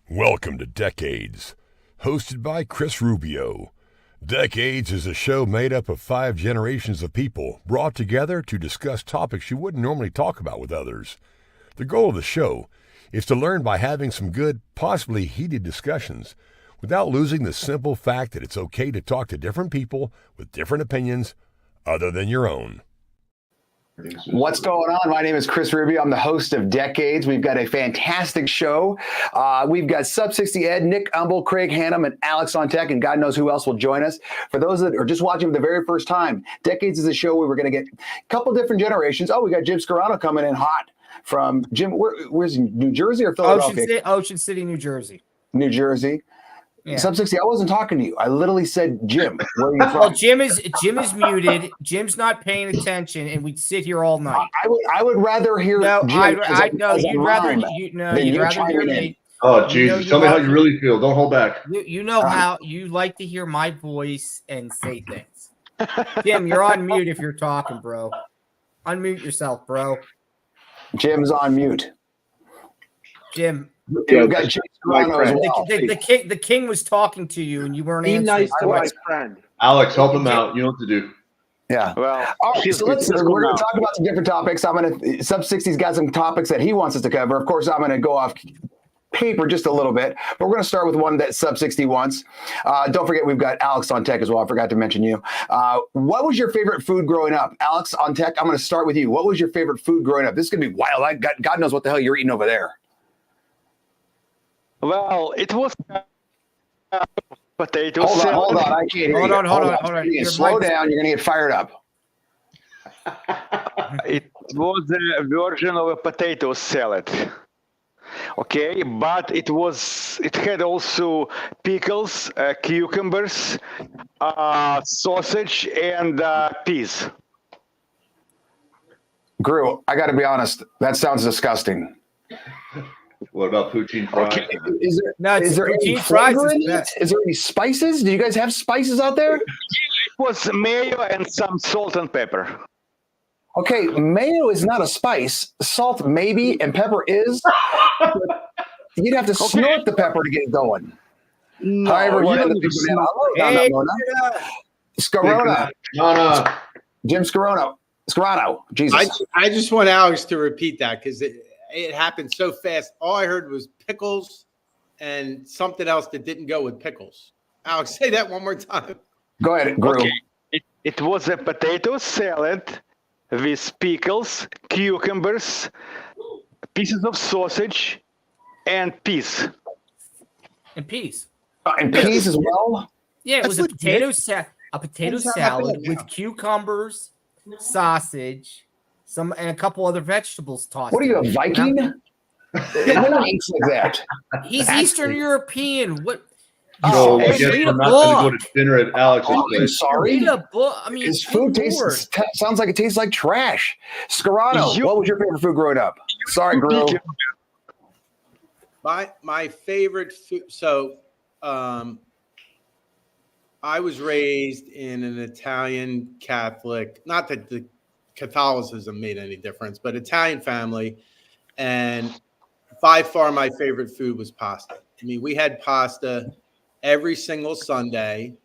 Welcome to Decades, hosted by Chris Rubio. Decades is a show made up of 5 generations of people brought together to discuss topics you wouldn't normally talk about with others. The goal of the show is to learn by having some good, possibly heated discussions, without losing the simple fact that it's okay to talk to different people with different opinions other than your own. What's going on? My name is Chris Rubio. I'm the host of Decades. We've got a fantastic show. We've got Sub 60 Ed, Nick Umble, Craig Hannum, and Alex on Tech, and God knows who else will join us. For those that are just watching for the very first time, Decades is a show where we're going to get a couple different generations. Oh, we got Jim Scarano coming in hot from Jim. Where's he? New Jersey or Philadelphia? Ocean City, New Jersey. New Jersey. Yeah. Sub 60, I wasn't talking to you. I literally said, Jim, where are you from? Well, Jim is muted. Jim's not paying attention, and we'd sit here all night. I would rather hear Jim. You'd rather hear me. Oh, Jesus. Tell me how you really feel. Don't hold back. You know how you like to hear my voice and say things. Jim, you're on mute if you're talking, bro. Unmute yourself, bro. Jim's on mute. Jim. We've got Jim Scarano as well. The king was talking to you, and you weren't answering. Be nice to my friend. Alex, help him out. You know what to do. Yeah. Well, all right, so we're going to talk about some different topics. Sub 60's got some topics that he wants us to cover. Of course, I'm going to go off paper just a little bit, but we're going to start with one that Sub 60 wants. Don't forget, we've got Alex on Tech as well. I forgot to mention you. What was your favorite food growing up? Alex on Tech, I'm going to start with you. What was your favorite food growing up? This is going to be wild. God knows what the hell you're eating over there. Well, it was potatoes. Hold on. I can't hear you. Hold on. Slow down. You're going to get fired up. It was a version of a potato salad. Okay, but it had also pickles, cucumbers, sausage, and peas. Gru, I got to be honest. That sounds disgusting. What about poutine fries? Okay. Is there any flavor in it? Is there any spices? Do you guys have spices out there? Yeah, it was mayo and some salt and pepper. Okay, mayo is not a spice. Salt maybe, and pepper is. You'd have to snort the pepper to get it going. No, Scarano. No. Jim Scarano. Jesus. I just want Alex to repeat that because it happened so fast. All I heard was pickles and something else that didn't go with pickles. Alex, say that one more time. Go ahead, Gru. Okay. It was a potato salad with pickles, cucumbers, pieces of sausage, and peas. And peas. And peas as well? Yeah, it was a potato salad with cucumbers, sausage, and a couple other vegetables tossed. What are you, a Viking? No one eats like that. He's Eastern European. What? So I guess we're not going to go to dinner at Alex's place. I'm sorry. Read a book. I mean, his food sounds like it tastes like trash. Scarano, what was your favorite food growing up? Sorry, Gru. My favorite food. So, I was raised in an Italian Catholic. Not that the Catholicism made any difference, but Italian family, and by far my favorite food was pasta. I mean, we had pasta every single Sunday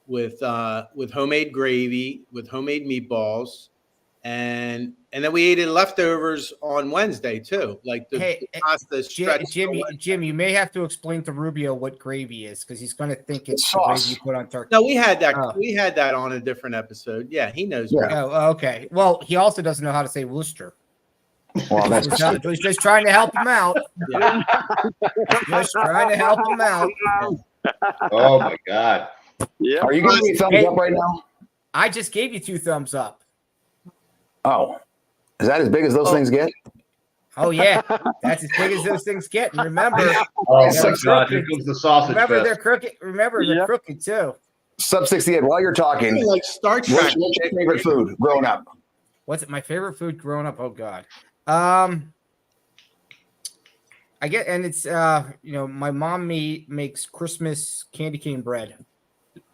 with homemade gravy, with homemade meatballs, and then we ate it leftovers on Wednesday too. Like the pasta stretched. Jim, you may have to explain to Rubio what gravy is because he's going to think it's sauce the gravy you put on turkey. No, we had that. We had that on a different episode. Yeah, he knows. Yeah. Oh, okay. Well, he also doesn't know how to say Worcester. Well, that's he's just trying to help him out. Yeah. Just trying to help him out. Oh my God. Yeah. Are you giving me a thumbs up right now? I just gave you 2 thumbs up. Oh, is that as big as those things get? Oh yeah, that's as big as those things get. And remember, Oh my God, here comes the sausage. remember they're crooked. Remember they're crooked too. Sub 68. While you're talking, Like Star Trek. what's your favorite food growing up? What's it? My favorite food growing up? Oh God. I get, and it's my mom makes Christmas candy cane bread,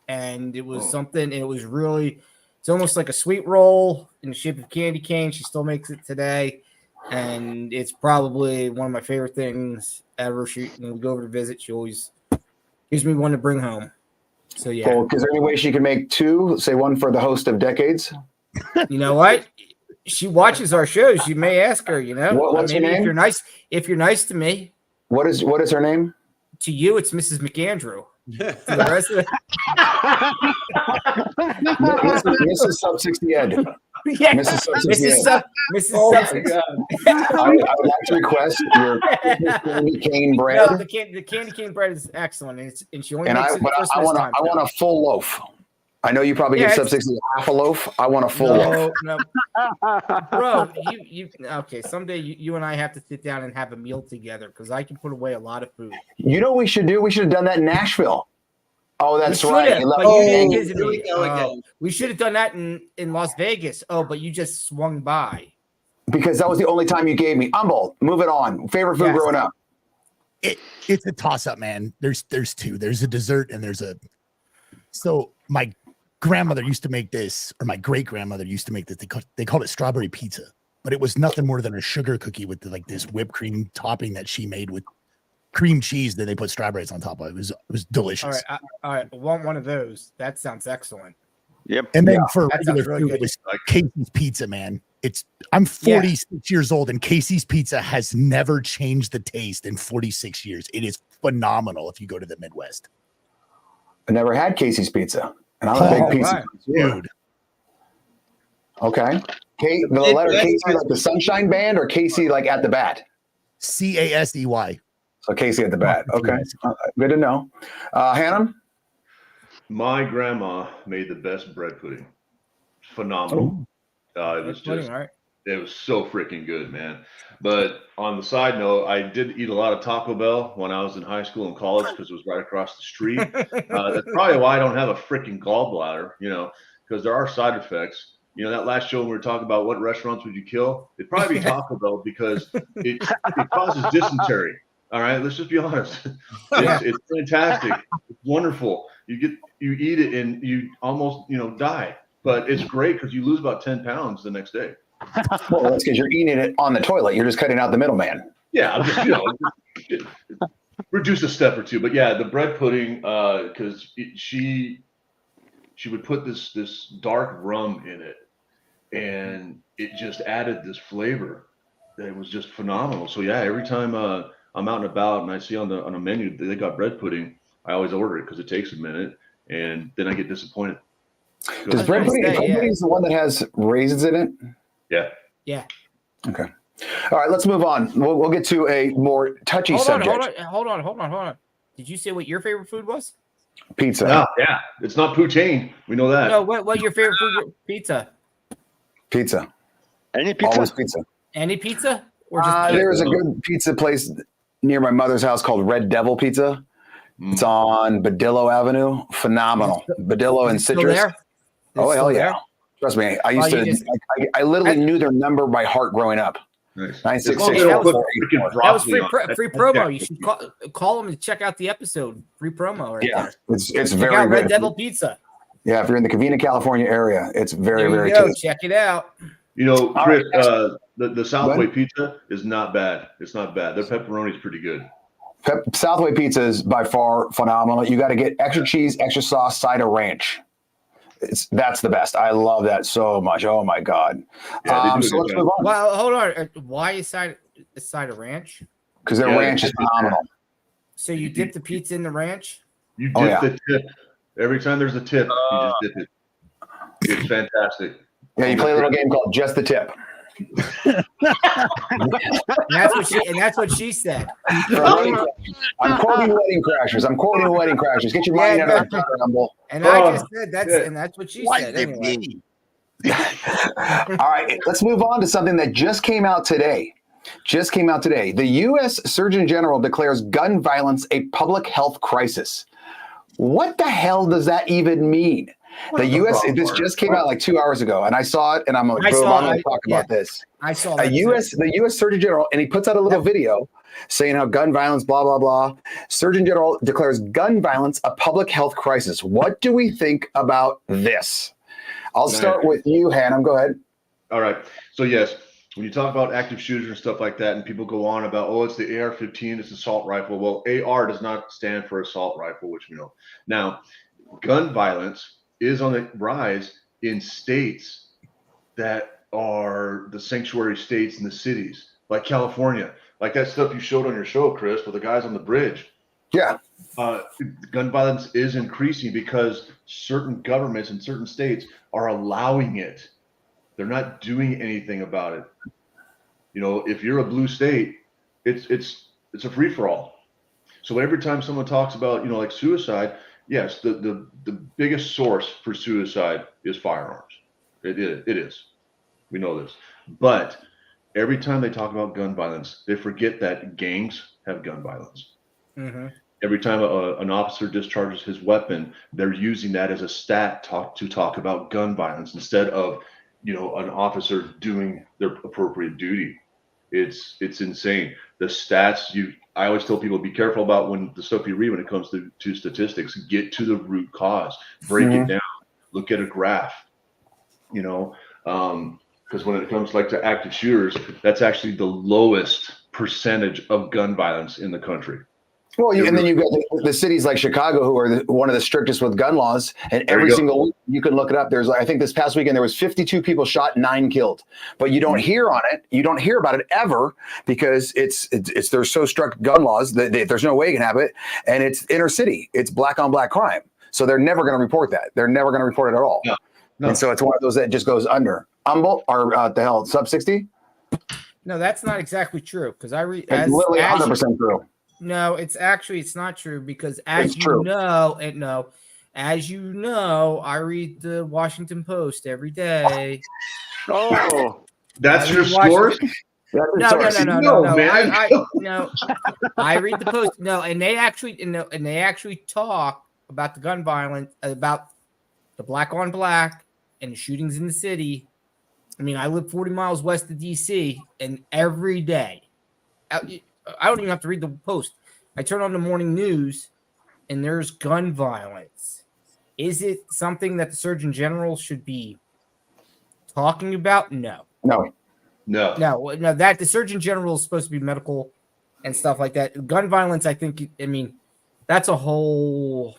and it was something, and it was really, it's almost like a sweet roll in the shape of candy cane. She still makes it today, and it's probably one of my favorite things ever. When we go over to visit, she always gives me one to bring home. So yeah. Cool. Is there any way she can make two? Say one for the host of Decades. You know what? She watches our shows. You may ask her. You know, what's her name? If you're nice to me. What is her name? To you, it's Mrs. McAndrew. To the rest of Mrs. Sub 60 Ed. Yeah, Mrs. Sub 60 Ed. Mrs. Sub 60. I would like to request your candy cane bread. No, the candy cane bread is excellent, and she only makes it but Christmas time. I want a full loaf. I know you probably give Sub 60 half a loaf. I want a full loaf. No, bro. You okay? Someday you and I have to sit down and have a meal together because I can put away a lot of food. You know what we should do? We should have done that in Nashville. Oh, that's right. We should have done that in Las Vegas. Oh, but you just swung by. Because that was the only time you gave me. Humble. Move it on. Favorite food growing up? It's a toss-up, man. There's two. There's a dessert and there's a. So my grandmother used to make this, or my great-grandmother used to make this. They called it strawberry pizza, but it was nothing more than a sugar cookie with this whipped cream topping that she made with cream cheese. Then they put strawberries on top of it. It was delicious. All right. I want one of those. That sounds excellent. Yep. And then for regular food, it was Casey's Pizza, man. I'm 46 years old, and Casey's Pizza has never changed the taste in 46 years. It is phenomenal if you go to the Midwest. I never had Casey's Pizza, and I'm a big pizza dude. Okay. The letter Casey, like the Sunshine Band, or Casey like at the bat? CASEY. So Casey at the bat. Okay. Good to know. Hannah? My grandma made the best bread pudding. Phenomenal. It was just, it was so freaking good, man. But on the side note, I did eat a lot of Taco Bell when I was in high school and college because it was right across the street. That's probably why I don't have a freaking gallbladder, because there are side effects. That last show when we were talking about what restaurants would you kill, it'd probably be Taco Bell because it causes dysentery. All right, let's just be honest. It's fantastic. It's wonderful. You eat it and you almost die, but it's great because you lose about 10 pounds the next day. Well, that's because you're eating it on the toilet. You're just cutting out the middleman. Yeah, reduce a step or two. But yeah, the bread pudding, because she would put this dark rum in it, and it just added this flavor that was just phenomenal. So yeah, every time I'm out and about and I see on a menu they got bread pudding, I always order it because it takes a minute, and then I get disappointed. Does bread pudding is the one that has raisins in it? Yeah. Okay. All right, let's move on. We'll get to a more touchy subject. Hold on. Did you say what your favorite food was? Pizza. Yeah. It's not poutine. We know that. No, what your favorite food? Pizza. Pizza. Any pizza? Always pizza. Any pizza? Or just there's a good pizza place near my mother's house called Red Devil Pizza. It's on Badillo Avenue. Phenomenal. Badillo and Citrus. Oh, hell yeah. Trust me. I used to, I literally knew their number by heart growing up. Nice. 966. That was free promo. You should call them and check out the episode. Free promo right there. It's very good. Red Devil Pizza. Yeah, if you're in the Covina, California area, it's very, very good. tasty. Check it out. Chris, the Southway pizza is not bad. It's not bad. Their pepperoni is pretty good. Southway pizza is by far phenomenal. You got to get extra cheese, extra sauce, side of ranch. That's the best. I love that so much. Oh my God. So let's move on. Well, hold on. Why is side of ranch? Because their ranch is phenomenal. So you dip the pizza in the ranch? You dip the tip. Every time there's a tip, you just dip it. It's fantastic. Yeah, you play a little game called Just the Tip. and that's what she said. I'm quoting Wedding Crashers. Get your mind out of the gutter, Humble. And I just said that's what she said. Anyway. All right, let's move on to something that just came out today. The U.S. Surgeon General declares gun violence a public health crisis. What the hell does that even mean? The U.S. This just came out like 2 hours ago, and I saw it, and I'm like, boom, I'm going to talk about this. I saw the U.S. Surgeon General, and he puts out a little video saying how gun violence, blah, blah, blah. Surgeon General declares gun violence a public health crisis. What do we think about this? I'll start with you, Hannah. Go ahead. All right. So, yes, when you talk about active shooters and stuff like that, and people go on about, oh, it's the AR-15, it's assault rifle. Well, AR does not stand for assault rifle, which we know. Now, gun violence is on the rise in states that are the sanctuary states in the cities, like California, like that stuff you showed on your show, Chris, with the guys on the bridge. Yeah. Gun violence is increasing because certain governments in certain states are allowing it. They're not doing anything about it. You know, if you're a blue state, it's a free for all. So every time someone talks about, you know, like suicide, yes, the biggest source for suicide is firearms. It is. We know this. But every time they talk about gun violence, they forget that gangs have gun violence. Mm-hmm. Every time an officer discharges his weapon, they're using that as a stat to talk about gun violence instead of, you know, an officer doing their appropriate duty. It's insane. The stats I always tell people, be careful about when the stuff you read when it comes to statistics. Get to the root cause, break it down, look at a graph. You know, because when it comes like to active shooters, that's actually the lowest percentage of gun violence in the country. Well, and then you've got the cities like Chicago, who are one of the strictest with gun laws. And every single week, you can look it up. I think this past weekend, there was 52 people shot, 9 killed. But you don't hear on it. You don't hear about it ever because there's so strict gun laws that there's no way you can have it. And it's inner city. It's black on black crime. So they're never going to report that. They're never going to report it at all. No. And so it's one of those that just goes under. Humble or the hell, sub 60? No, that's not exactly true because I read literally 100% true. No, it's not true because as you know, I read the Washington Post every day. Oh, that's your source? No, I read the Post. No, and they actually talk about the gun violence, about the black on black and the shootings in the city. I mean, I live 40 miles west of DC, and every day, I don't even have to read the Post. I turn on the morning news, and there's gun violence. Is it something that the Surgeon General should be talking about? No. That the Surgeon General is supposed to be medical and stuff like that. Gun violence, I mean, that's a whole.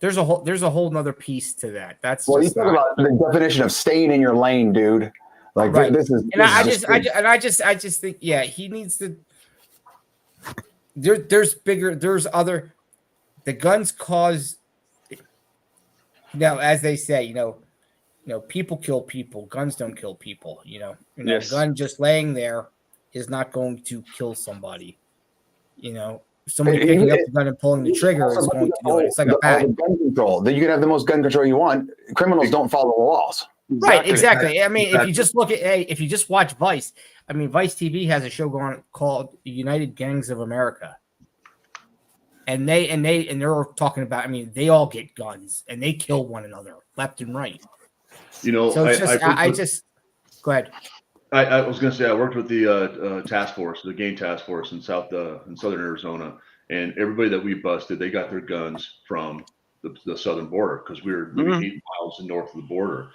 There's a whole nother piece to that. That's you talk about the definition of staying in your lane, dude. Like right. I just think, yeah, he needs to. There's other. The guns cause. As they say, people kill people. Guns don't kill people. Yes. A gun just laying there is not going to kill somebody. Somebody picking up the gun and pulling the trigger is going to do it. It's like a bat. Gun control. You can have the most gun control you want. Criminals don't follow the laws. Right, exactly. I mean, if you just look at, if you just watch Vice, I mean, Vice TV has a show going called United Gangs of America, and they're talking about. I mean, they all get guns and they kill one another left and right. So it's just, go ahead. I was going to say I worked with the task force, the game task force in southern Arizona, and everybody that we busted, they got their guns from the southern border because we were living 8 miles north of the border.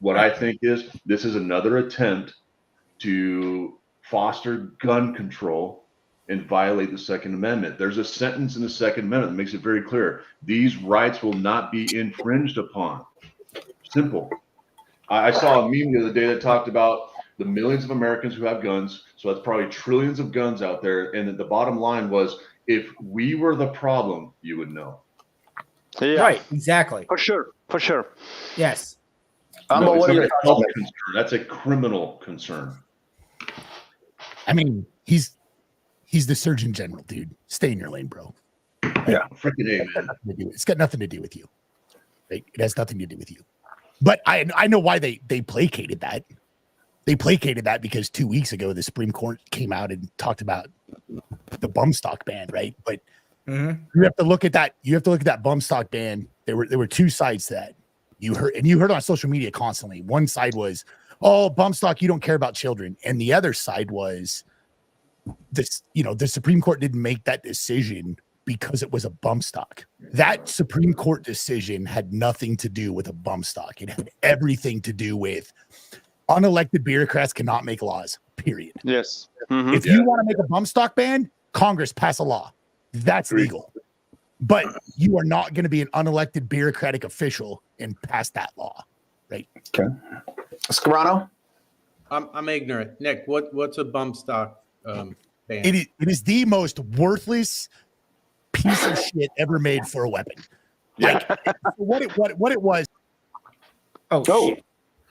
What I think is this is another attempt to foster gun control and violate the Second Amendment. There's a sentence in the Second Amendment that makes it very clear. These rights will not be infringed upon. Simple. I saw a meme the other day that talked about the millions of Americans who have guns. So that's probably trillions of guns out there. And the bottom line was, if we were the problem, you would know. Yeah. Right. Exactly. For sure. Yes. That's a criminal concern. I mean, he's the Surgeon General, dude. Stay in your lane, bro. Yeah. Freaking A, man. It's got nothing to do with you. Right? It has nothing to do with you. But I know why they placated that. They placated that because 2 weeks ago the Supreme Court came out and talked about the bum stock ban, right? But you have to look at that. You have to look at that bum stock ban. There were two sides to that. You heard on social media constantly. One side was, "Oh, bum stock, you don't care about children," and the other side was this. The Supreme Court didn't make that decision because it was a bump stock. That Supreme Court decision had nothing to do with a bump stock. It had everything to do with Unelected bureaucrats cannot make laws, period. Yes. If you want to make a bump stock ban, Congress pass a law. That's legal. But you are not going to be an unelected bureaucratic official and pass that law, right? Okay. Scarano? I'm ignorant. Nick, what's a bump stock ban? It is the most worthless piece of shit ever made for a weapon. Like what it was. Oh,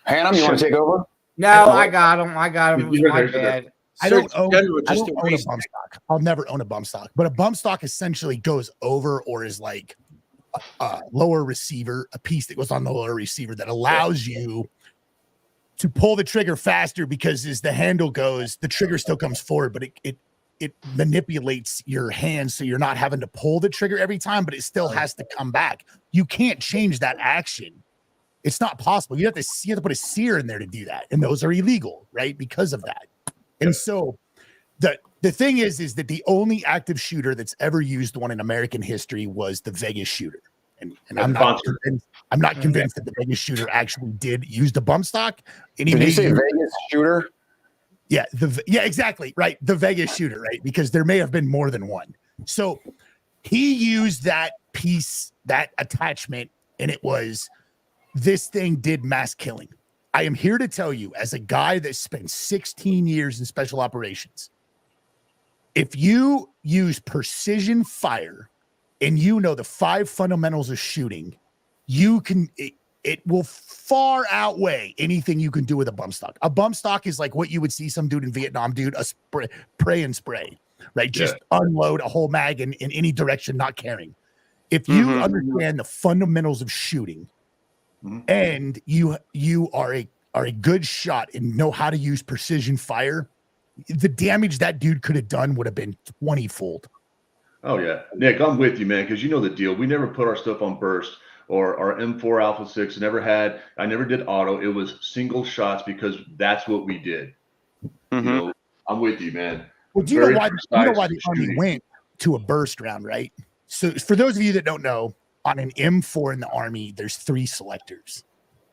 Hannah, you want to take over? No, I got him. It was my bad. I don't own a bump stock. I'll never own a bump stock. But a bump stock essentially goes over or is like a lower receiver, a piece that goes on the lower receiver that allows you to pull the trigger faster because as the handle goes, the trigger still comes forward, but it manipulates your hands so you're not having to pull the trigger every time, but it still has to come back. You can't change that action. It's not possible. You have to put a sear in there to do that, and those are illegal, right? Because of that. And so the thing is that the only active shooter that's ever used one in American history was the Vegas shooter. And I'm not convinced that the Vegas shooter actually did use the bump stock. Did you say Vegas shooter? Yeah, exactly. Right. The Vegas shooter, right? Because there may have been more than one. So he used that piece, that attachment, and it was this thing did mass killing. I am here to tell you, as a guy that spent 16 years in special operations, if you use precision fire and you know the 5 fundamentals of shooting, you can it will far outweigh anything you can do with a bump stock. A bump stock is like what you would see some dude in Vietnam do, a pray and spray, right? Just unload a whole mag in any direction, not caring. If you understand the fundamentals of shooting, and you are a good shot and know how to use precision fire, the damage that dude could have done would have been 20-fold. Oh yeah, Nick, I'm with you, man, because you know the deal. We never put our stuff on burst or our M4 Alpha 6. I never did auto. It was single shots because that's what we did. You know, I'm with you, man. Well, do you know why the Army went to a burst round, right? So for those of you that don't know, on an M4 in the Army, there's 3 selectors.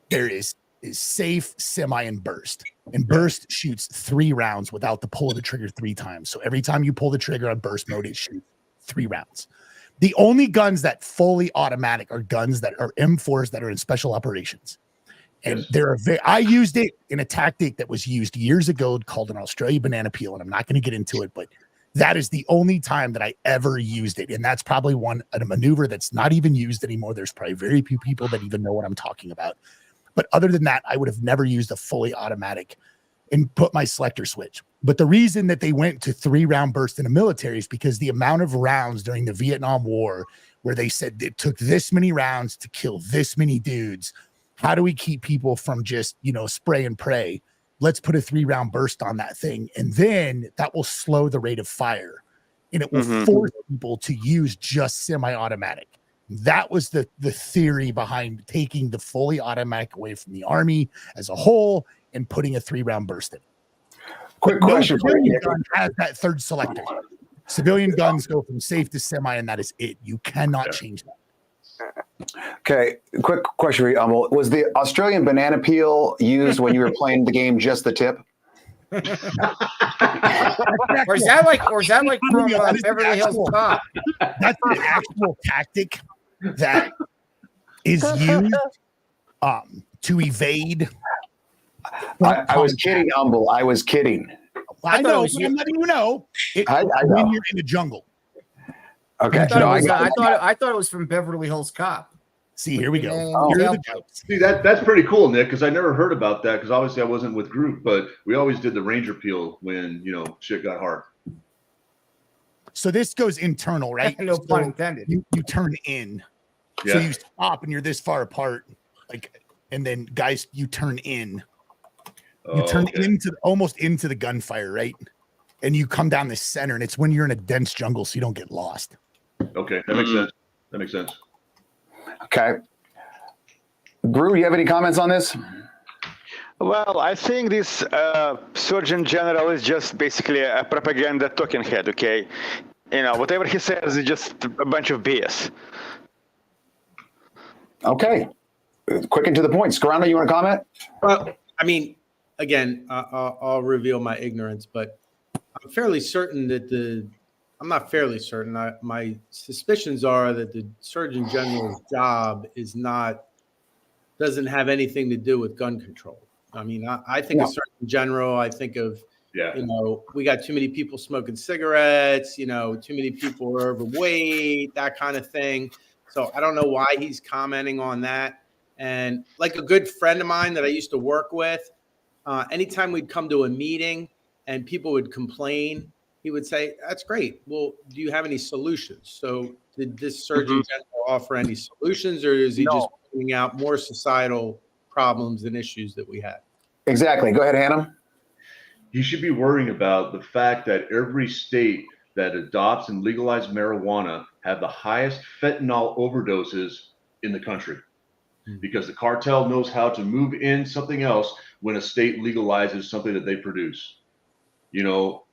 There is safe, semi, and burst. And burst shoots 3 rounds without the pull of the trigger 3 times. So every time you pull the trigger on burst mode, it shoots 3 rounds. The only guns that fully automatic are guns that are M4s that are in special operations. And I used it in a tactic that was used years ago called an Australian banana peel. And I'm not going to get into it, but that is the only time that I ever used it. And that's probably a maneuver that's not even used anymore. There's probably very few people that even know what I'm talking about. But other than that, I would have never used a fully automatic and put my selector switch. But the reason that they went to 3-round burst in the military is because the amount of rounds during the Vietnam War where they said it took this many rounds to kill this many dudes. How do we keep people from just, spray and pray? Let's put a 3-round burst on that thing. And then that will slow the rate of fire. And it will force people to use just semi-automatic. That was the theory behind taking the fully automatic away from the Army as a whole and putting a 3-round burst in. Quick question for you. Gun has that 3rd selector. Civilian guns go from safe to semi, and that is it. You cannot change that. Okay, quick question for you, Was the Australian banana peel used when you were playing the game Just the Tip? Or is that like from Beverly Hills Cop? That's an actual tactic that is used to evade. I was kidding, Humble. I was kidding. I know, but I'm letting you know. I know. When you're in the jungle. Okay. I thought it was from Beverly Hills Cop. See, here we go. See, that's pretty cool, Nick, because I never heard about that because obviously I wasn't with group, but we always did the Ranger peel when, shit got hard. So this goes internal, right? No pun intended. You turn in. Yeah. So you stop and you're this far apart, and then guys, you turn in. You turn almost into the gunfire, right? And you come down the center, and it's when you're in a dense jungle, so you don't get lost. Okay, that makes sense. Okay. Gru, you have any comments on this? Well, I think this Surgeon General is just basically a propaganda talking head, okay? Whatever he says is just a bunch of BS. Okay. Quick and to the point. Scarano, you want to comment? Well, I mean, again, I'll reveal my ignorance, but I'm fairly certain that I'm not fairly certain. My suspicions are that the Surgeon General's job doesn't have anything to do with gun control. I mean, I think of Surgeon General, I think of, we got too many people smoking cigarettes, too many people are overweight, that kind of thing. So I don't know why he's commenting on that. And like a good friend of mine that I used to work with, anytime we'd come to a meeting and people would complain, he would say, "That's great. Well, do you have any solutions?" So did this Surgeon General offer any solutions, or is he just pointing out more societal problems and issues that we have? Exactly. Go ahead, Hannah. He should be worrying about the fact that every state that adopts and legalizes marijuana have the highest fentanyl overdoses in the country, because the cartel knows how to move in something else when a state legalizes something that they produce.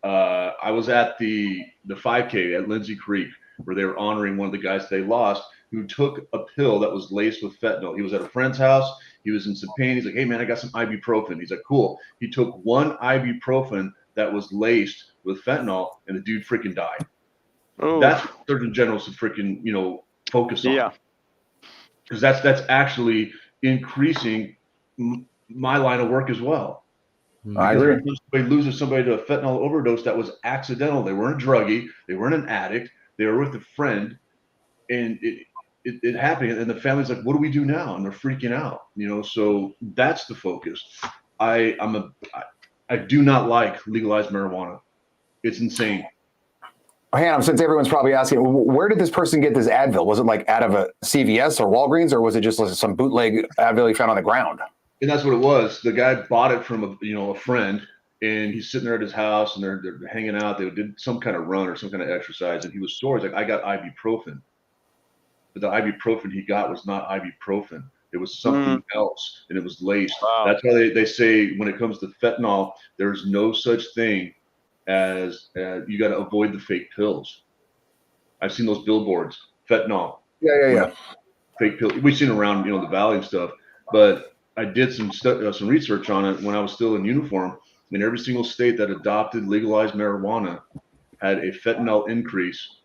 I was at the 5K at Lindsay Creek where they were honoring one of the guys they lost who took a pill that was laced with fentanyl. He was at a friend's house. He was in some pain. He's like, "Hey man, I got some ibuprofen." He's like, "Cool." He took one ibuprofen that was laced with fentanyl, and the dude freaking died. Oh. That's what Surgeon General should freaking focus on. Yeah. Because that's actually increasing my line of work as well. I agree. Somebody loses somebody to a fentanyl overdose that was accidental. They weren't a druggie. They weren't an addict. They were with a friend, and it happened. And the family's like, "What do we do now?" And they're freaking out. So that's the focus. I do not like legalized marijuana. It's insane. Hannah, since everyone's probably asking, where did this person get this Advil? Was it like out of a CVS or Walgreens, or was it just some bootleg Advil he found on the ground? And that's what it was. The guy bought it from a friend, and he's sitting there at his house, and they're hanging out. They did some kind of run or some kind of exercise, and he was sore. He's like, "I got ibuprofen," but the ibuprofen he got was not ibuprofen. It was something else, and it was laced. Wow. That's why they say when it comes to fentanyl, there's no such thing as you got to avoid the fake pills. I've seen those billboards, fentanyl. Yeah. Fake pills. We've seen around the valley and stuff, but I did some research on it when I was still in uniform. And every single state that adopted legalized marijuana had a fentanyl increase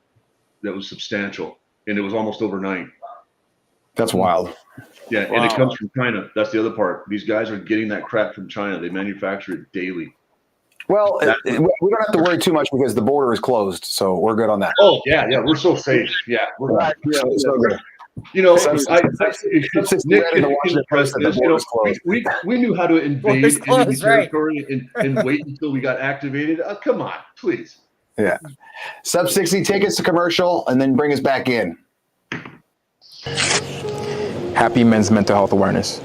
that was substantial, and it was almost overnight. That's wild. Yeah, wow. And it comes from China. That's the other part. These guys are getting that crap from China. They manufacture it daily. Well, we don't have to worry too much because the border is closed, so we're good on that. Oh yeah, we're so safe. Yeah, we're right. So good. We knew how to invade enemy territory and wait until we got activated. Come on, please. Yeah. Sub 60, take us to commercial and then bring us back in. Happy Men's Mental Health Awareness.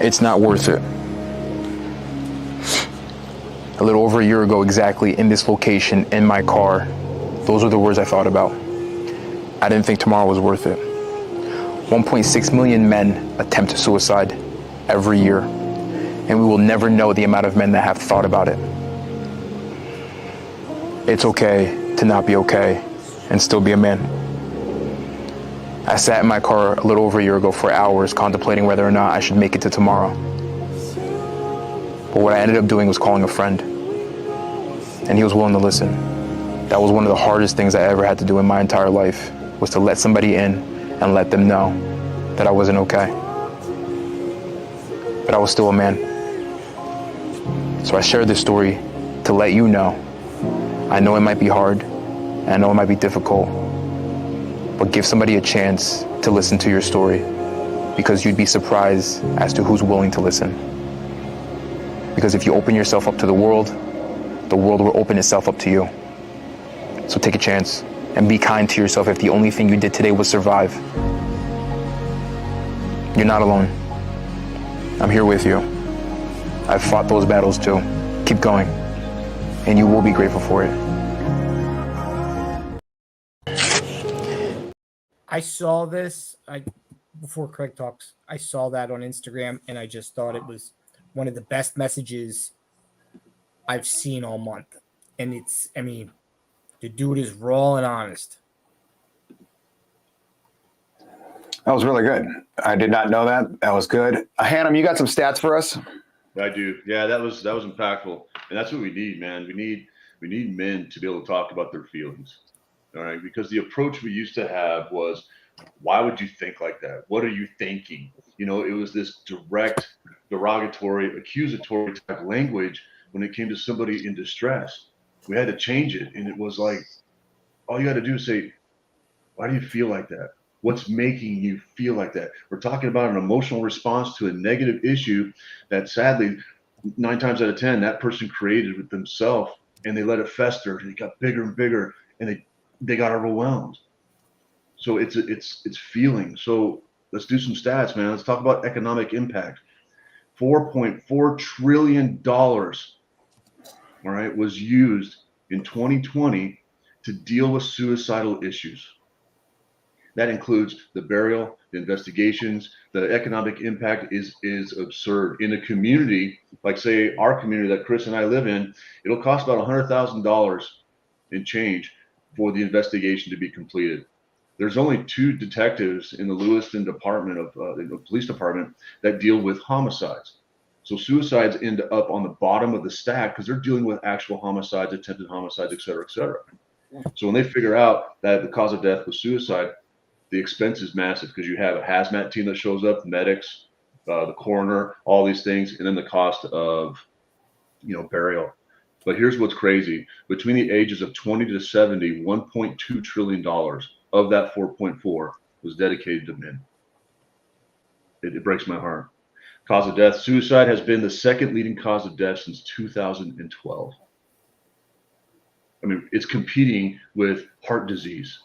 It's not worth it. A little over a year ago exactly, in this location, in my car, those are the words I thought about. I didn't think tomorrow was worth it. 1.6 million men attempt suicide every year, and we will never know the amount of men that have thought about it. It's okay to not be okay and still be a man. I sat in my car a little over a year ago for hours contemplating whether or not I should make it to tomorrow. But what I ended up doing was calling a friend, and he was willing to listen. That was one of the hardest things I ever had to do in my entire life, was to let somebody in and let them know that I wasn't okay. But I was still a man. So I shared this story to let you know. I know it might be hard, and I know it might be difficult, but give somebody a chance to listen to your story, because you'd be surprised as to who's willing to listen. Because if you open yourself up to the world will open itself up to you. So take a chance and be kind to yourself if the only thing you did today was survive. You're not alone. I'm here with you. I've fought those battles too. Keep going, and you will be grateful for it. I saw this before Craig talks. I saw that on Instagram, and I just thought it was one of the best messages I've seen all month. And the dude is raw and honest. That was really good. I did not know that. That was good. Hannah, you got some stats for us? I do. Yeah, that was impactful, and that's what we need, man. We need men to be able to talk about their feelings. All right, because the approach we used to have was, why would you think like that? What are you thinking? You know, it was this direct, derogatory, accusatory type language when it came to somebody in distress. We had to change it, and it was like, all you got to do is say, why do you feel like that? What's making you feel like that? We're talking about an emotional response to a negative issue that sadly, 9 times out of 10, that person created with themselves, and they let it fester, and it got bigger and bigger, and they got overwhelmed. So it's feeling. So let's do some stats, man. Let's talk about economic impact. $4.4 trillion, all right, was used in 2020 to deal with suicidal issues. That includes the burial, the investigations. The economic impact is absurd. In a community, like say our community that Chris and I live in, it'll cost about $100,000 in change for the investigation to be completed. There's only 2 detectives in the Lewiston department of the police department that deal with homicides. So suicides end up on the bottom of the stack because they're dealing with actual homicides, attempted homicides, et cetera, et cetera. So when they figure out that the cause of death was suicide, the expense is massive because you have a hazmat team that shows up, medics, the coroner, all these things, and then the cost of, burial. But here's what's crazy. Between the ages of 20 to 70, $1.2 trillion of that 4.4 was dedicated to men. It breaks my heart. Cause of death, suicide has been the second leading cause of death since 2012. I mean, it's competing with heart disease,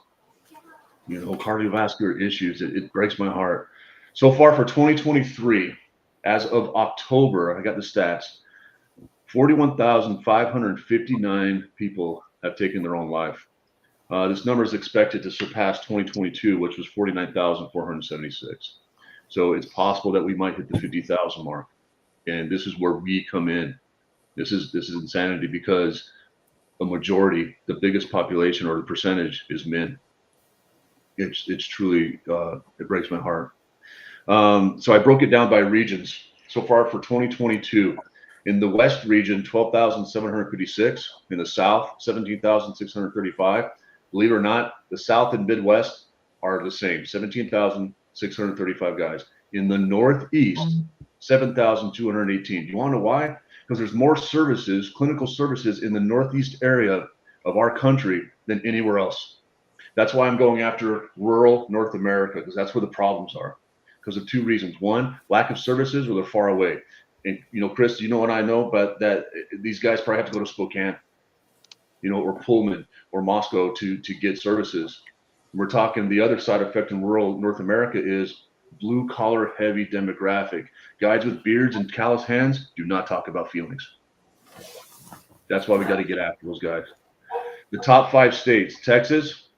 cardiovascular issues. It breaks my heart. So far for 2023, as of October, I got the stats, 41,559 people have taken their own life. This number is expected to surpass 2022, which was 49,476. So it's possible that we might hit the 50,000 mark. And this is where we come in. This is insanity because a majority, the biggest population or the percentage is men. It's truly, it breaks my heart. So I broke it down by regions. So far for 2022, in the West region, 12,756. In the South, 17,635. Believe it or not, the South and Midwest are the same, 17,635 guys. In the Northeast, 7,218. Do you want to know why? Because there's more services, clinical services in the Northeast area of our country than anywhere else. That's why I'm going after rural North America, because that's where the problems are. Because of 2 reasons. One, lack of services, or they're far away. And Chris, what I know, but that these guys probably have to go to Spokane, or Pullman or Moscow to get services. We're talking the other side effect in rural North America is blue collar heavy demographic. Guys with beards and callous hands do not talk about feelings. That's why we got to get after those guys. The top 5 states, Texas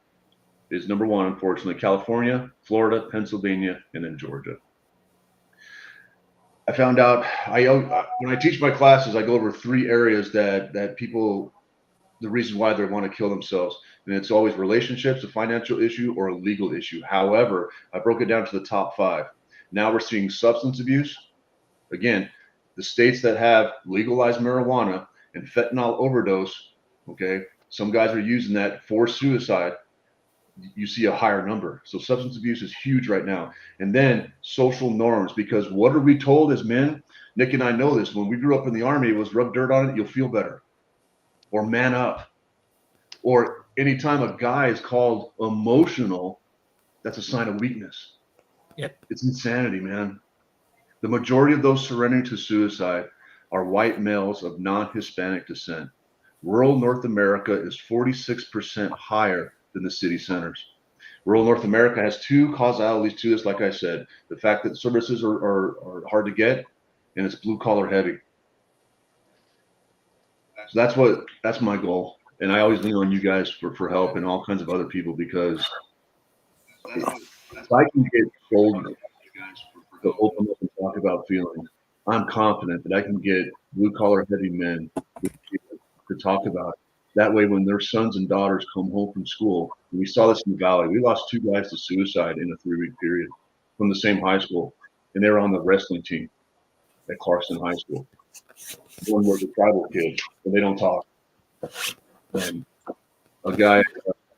is number 1, unfortunately. California, Florida, Pennsylvania, and then Georgia. I found out when I teach my classes, I go over 3 areas that people, the reason why they want to kill themselves. And it's always relationships, a financial issue, or a legal issue. However, I broke it down to the top 5. Now we're seeing substance abuse. Again, the states that have legalized marijuana and fentanyl overdose, okay, some guys are using that for suicide. You see a higher number. So substance abuse is huge right now. And then social norms, because what are we told as men? Nick and I know this. When we grew up in the Army, it was rub dirt on it, you'll feel better. Or man up. Or anytime a guy is called emotional, that's a sign of weakness. Yep. It's insanity, man. The majority of those surrendering to suicide are white males of non-Hispanic descent. Rural North America is 46% higher than the city centers. Rural North America has 2 causalities to this, like I said. The fact that services are hard to get, and it's blue collar heavy. So that's my goal. And I always lean on you guys for help and all kinds of other people, because if I can get boldness to open up and talk about feelings, I'm confident that I can get blue collar heavy men to talk about it. That way, when their sons and daughters come home from school, and we saw this in the Valley, we lost 2 guys to suicide in a 3-week period from the same high school, and they were on the wrestling team at Clarkson High School. one was a tribal kid, and they don't talk. And a guy, a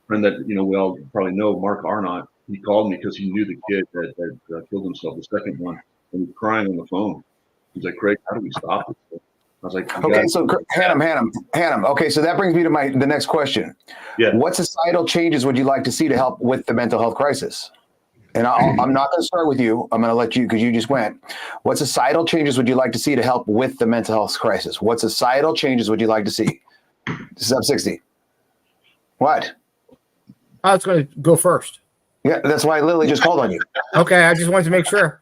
friend that we all probably know, Mark Arnott, he called me because he knew the kid that killed himself, the second one, and he was crying on the phone. He's like, Craig, how do we stop this? I was like, okay, so Hannum. Okay, so that brings me to the next question. Yeah. What societal changes would you like to see to help with the mental health crisis? And I'm not going to start with you. I'm going to let you, because you just went. What societal changes would you like to see to help with the mental health crisis? What societal changes would you like to see? Sub 60. What? I was going to go first. Yeah, that's why I literally just called on you. Okay, I just wanted to make sure.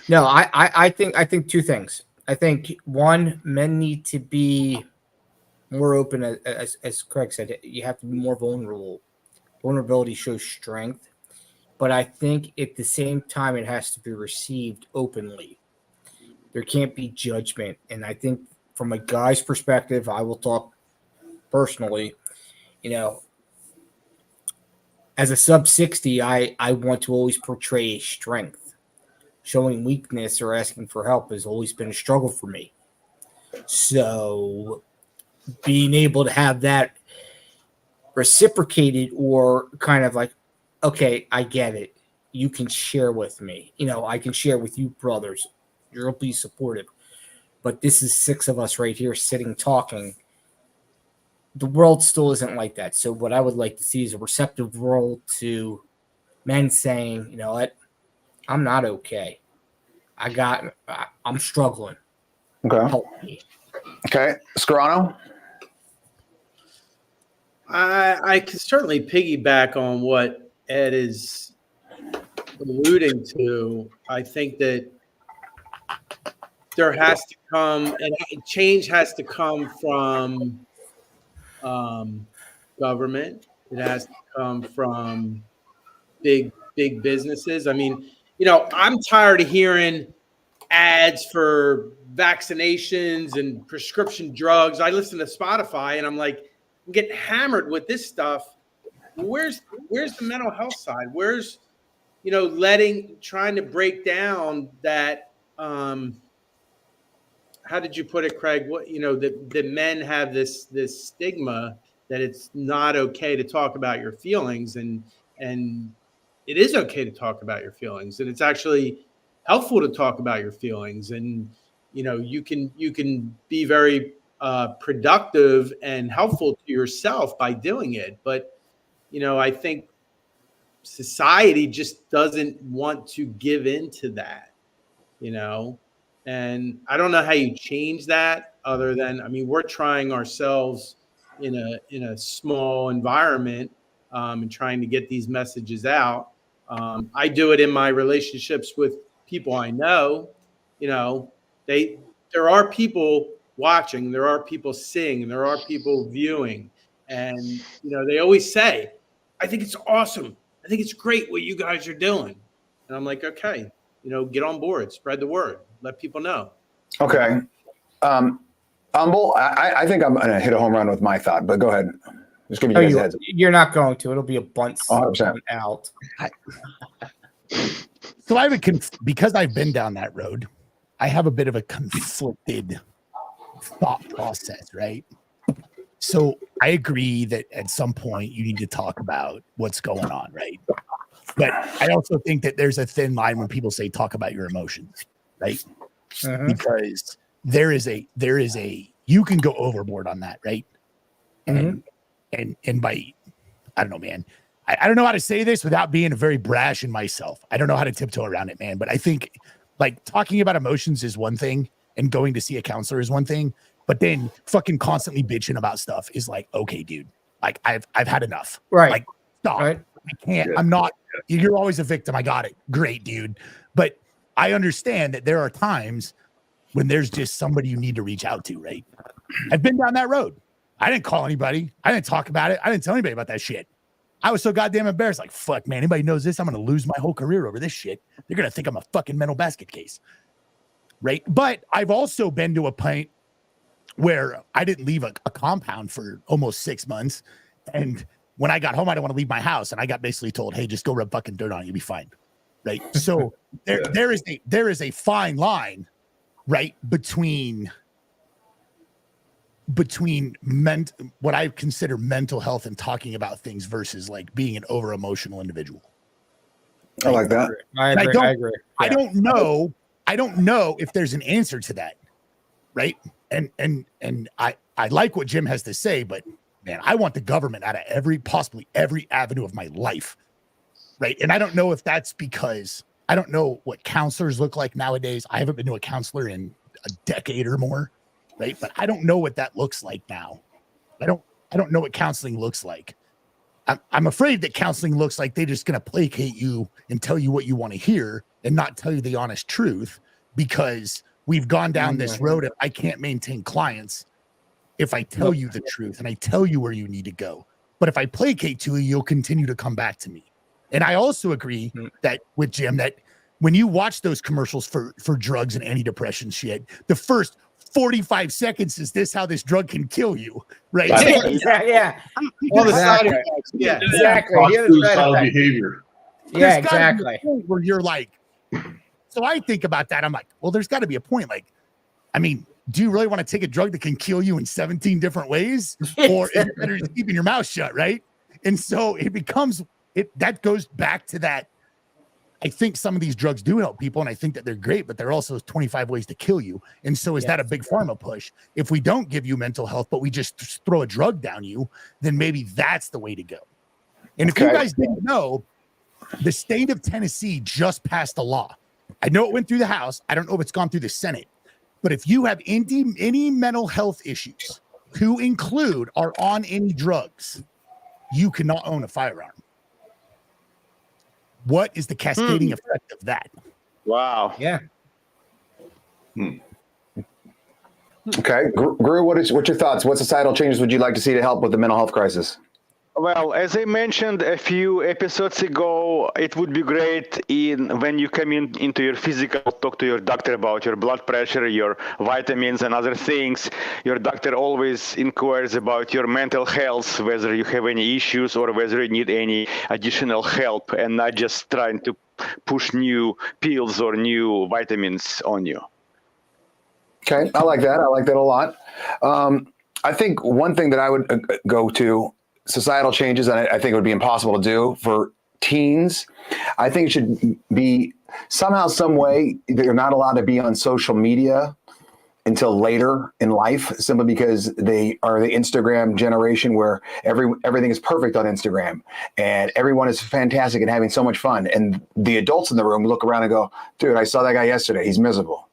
No, I think two things. I think one, men need to be more open, as Craig said. You have to be more vulnerable. Vulnerability shows strength, but I think at the same time it has to be received openly. There can't be judgment, and I think from a guy's perspective, I will talk personally. As a sub 60, I want to always portray strength. Showing weakness or asking for help has always been a struggle for me. So being able to have that reciprocated, or kind of like, okay, I get it. You can share with me. I can share with you, brothers. You'll be supportive. But this is 6 of us right here sitting talking. The world still isn't like that. So what I would like to see is a receptive world to men saying, you know what? I'm not okay. I'm struggling. Okay. Help me. Okay. Scarano? I can certainly piggyback on what Ed is alluding to. I think that there has to come, and change has to come from government. It has to come from big businesses. I mean, I'm tired of hearing ads for vaccinations and prescription drugs. I listen to Spotify and I'm like, I'm getting hammered with this stuff. Where's the mental health side? Where's, trying to break down that, how did you put it, Craig? What, that men have this stigma that it's not okay to talk about your feelings, and it is okay to talk about your feelings, and it's actually helpful to talk about your feelings, and you can be very productive and helpful to yourself by doing it. But I think society just doesn't want to give into that, and I don't know how you change that, other than, we're trying ourselves in a small environment, and trying to get these messages out. I do it in my relationships with people I know. There are people watching, there are people seeing, there are people viewing, and they always say, I think it's awesome, I think it's great what you guys are doing. And I'm like, okay, get on board, spread the word, let people know. Okay. Humble, I think I'm going to hit a home run with my thought, but go ahead. Just give me you guys a heads up. You're not going to. It'll be a bunt out. So because I've been down that road, I have a bit of a conflicted thought process, right? So I agree that at some point you need to talk about what's going on, right? But I also think that there's a thin line when people say talk about your emotions, right? Uh-huh. Because there is a you can go overboard on that, right? And by, I don't know, man. I don't know how to say this without being very brash in myself. I don't know how to tiptoe around it, man. But I think like talking about emotions is one thing, and going to see a counselor is one thing. But then fucking constantly bitching about stuff is like, okay, dude, like I've had enough. Right. Like, stop. Right. I can't. I'm not. You're always a victim. I got it. Great, dude. But I understand that there are times when there's just somebody you need to reach out to, right? I've been down that road. I didn't call anybody. I didn't talk about it. I didn't tell anybody about that shit. I was so goddamn embarrassed. Like, fuck, man, anybody knows this, I'm going to lose my whole career over this shit. They're going to think I'm a fucking mental basket case. Right? But I've also been to a point where I didn't leave a compound for almost 6 months. And when I got home, I didn't want to leave my house. And I got basically told, hey, just go rub fucking dirt on it. You'll be fine. Right? So there is a fine line right? Between what I consider mental health and talking about things versus like being an over emotional individual. I like that. I agree. I agree. I don't know if there's an answer to that, right? And I like what Jim has to say, but man, I want the government out of possibly every avenue of my life, right? And I don't know if that's because I don't know what counselors look like nowadays. I haven't been to a counselor in a decade or more, right? But I don't know what that looks like now. I don't know what counseling looks like. I'm afraid that counseling looks like they're just going to placate you and tell you what you want to hear and not tell you the honest truth, because we've gone down this road of I can't maintain clients if I tell you the truth and I tell you where you need to go. But if I placate to you, you'll continue to come back to me. And I also agree that with Jim, that when you watch those commercials for drugs and antidepressant shit, the first 45 seconds is this how this drug can kill you, right? Yeah. All the side effects. Yeah. Exactly. Suicidal behavior. Yeah, exactly. Where you're like, so I think about that. I'm like, well, there's got to be a point. Like, I mean, do you really want to take a drug that can kill you in 17 different ways? Or is it better just keeping your mouth shut, right? And so that goes back to that. I think some of these drugs do help people, and I think that they're great, but they're also 25 ways to kill you. And so is that a big pharma push? If we don't give you mental health, but we just throw a drug down you, then maybe that's the way to go. And if you guys didn't know, the state of Tennessee just passed a law. I know it went through the House. I don't know if it's gone through the Senate. But if you have any mental health issues to include are on any drugs, you cannot own a firearm. What is the cascading effect of that? Wow. Yeah. Okay, Guru, what's your thoughts? What societal changes would you like to see to help with the mental health crisis? Well, as I mentioned a few episodes ago, it would be great when you come into your physical, talk to your doctor about your blood pressure, your vitamins and other things. Your doctor always inquires about your mental health, whether you have any issues or whether you need any additional help, and not just trying to push new pills or new vitamins on you. Okay, I like that. I like that a lot. I think one thing that I would go to, societal changes, and I think it would be impossible to do for teens. I think it should be somehow, some way, they're not allowed to be on social media until later in life, simply because they are the Instagram generation where everything is perfect on Instagram and everyone is fantastic and having so much fun. And the adults in the room look around and go, dude, I saw that guy yesterday. He's miserable.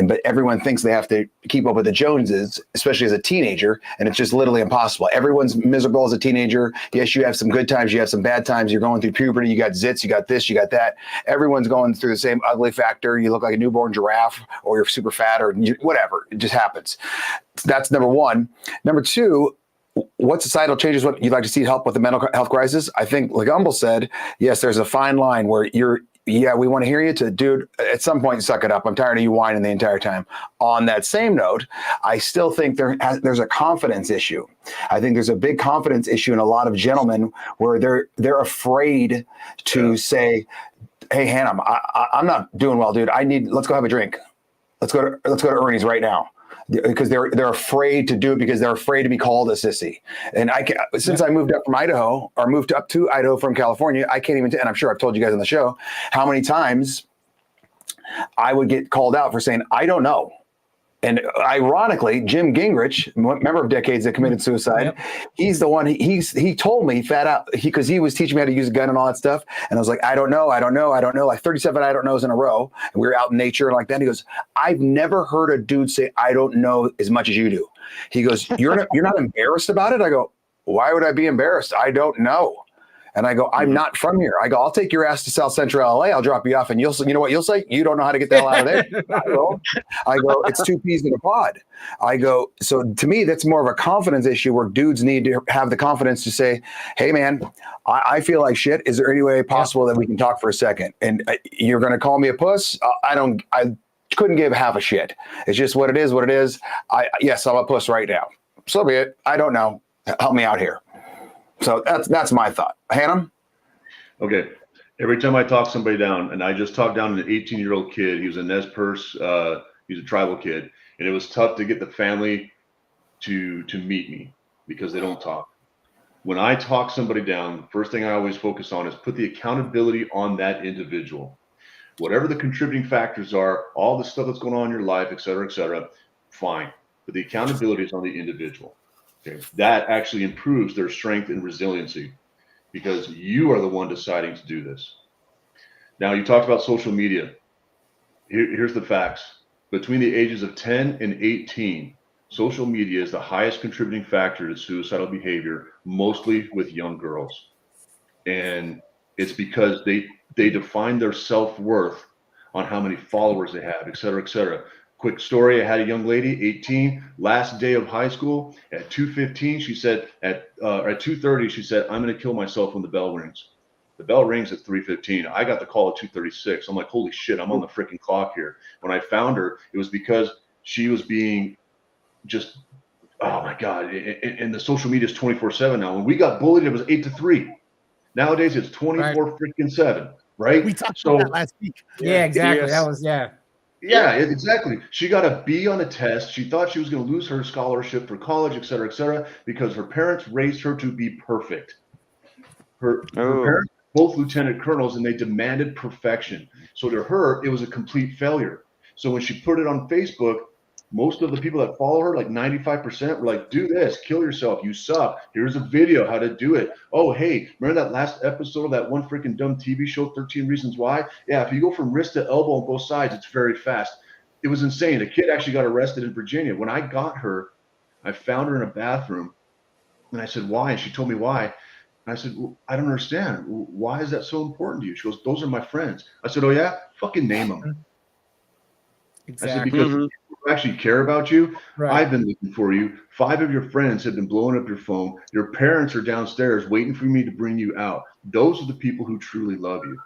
But everyone thinks they have to keep up with the Joneses, especially as a teenager, and it's just literally impossible. Everyone's miserable as a teenager. Yes, you have some good times, you have some bad times. You're going through puberty, you got zits, you got this, you got that. Everyone's going through the same ugly factor. You look like a newborn giraffe, or you're super fat, or whatever. It just happens. That's number one. Number two, what societal changes what you'd like to see help with the mental health crisis? I think, like Umble said, yes, there's a fine line where we want to hear you, to, dude, at some point, suck it up. I'm tired of you whining the entire time. On that same note, I still think there's a confidence issue. I think there's a big confidence issue in a lot of gentlemen where they're afraid to say, hey, Hannah, I'm not doing well, dude. Let's go have a drink. Let's go to Ernie's right now. Because they're afraid to do it, because they're afraid to be called a sissy. And since I moved up from Idaho, or moved up to Idaho from California, I can't even, and I'm sure I've told you guys on the show, how many times I would get called out for saying, I don't know. And ironically, Jim Gingrich, member of Decades that committed suicide, he's the one, he told me fat out, because he was teaching me how to use a gun and all that stuff. And I was like, I don't know, like 37 I don't knows in a row. And we were out in nature and like that. And he goes, I've never heard a dude say, I don't know as much as you do. He goes, you're not embarrassed about it? I go, why would I be embarrassed? I don't know. And I go, I'm not from here. I go, I'll take your ass to South Central LA. I'll drop you off, and you know what you'll say? You don't know how to get the hell out of there. I go, it's two peas in a pod. I go, so to me, that's more of a confidence issue where dudes need to have the confidence to say, hey man, I feel like shit. Is there any way possible that we can talk for a second? And you're going to call me a puss? I couldn't give half a shit. It's just what it is, yes, I'm a puss right now. So be it. I don't know. Help me out here. So that's my thought. Hannah? Okay. Every time I talk somebody down, and I just talked down an 18-year-old kid, he was a Nez Perce, He's a tribal kid, and it was tough to get the family to meet me because they don't talk. When I talk somebody down, the first thing I always focus on is put the accountability on that individual. Whatever the contributing factors are, all the stuff that's going on in your life, et cetera, fine. But the accountability is on the individual. Okay, that actually improves their strength and resiliency because you are the one deciding to do this. Now, you talked about social media. Here's the facts. Between the ages of 10 and 18, social media is the highest contributing factor to suicidal behavior, mostly with young girls. And it's because they define their self-worth on how many followers they have, et cetera. Quick story, I had a young lady, 18, last day of high school, at 2:15, she said, at 2:30, she said, I'm going to kill myself when the bell rings. The bell rings at 3:15. I got the call at 2:36. I'm like, holy shit, I'm on the freaking clock here. When I found her, it was because she was being just, oh my God. And the social media is 24/7 now. When we got bullied, it was 8 to 3. Nowadays, it's 24/7, right? We talked about that last week. Yeah, exactly. Yes. That was, Yeah, exactly. She got a B on a test. She thought she was going to lose her scholarship for college, et cetera, because her parents raised her to be perfect. Her parents were both lieutenant colonels, and they demanded perfection. So to her, it was a complete failure. So when she put it on Facebook, most of the people that follow her, like 95%, were like, do this, kill yourself, you suck. Here's a video how to do it. Oh, hey, remember that last episode of that one freaking dumb TV show, 13 Reasons Why? Yeah, if you go from wrist to elbow on both sides, it's very fast. It was insane. A kid actually got arrested in Virginia. When I got her, I found her in a bathroom, and I said, why? And she told me why. And I said, well, I don't understand. Why is that so important to you? She goes, those are my friends. I said, oh, yeah? Fucking name them. exactly. I said, because people actually care about you. Right. I've been looking for you. 5 of your friends have been blowing up your phone. Your parents are downstairs waiting for me to bring you out. Those are the people who truly love you.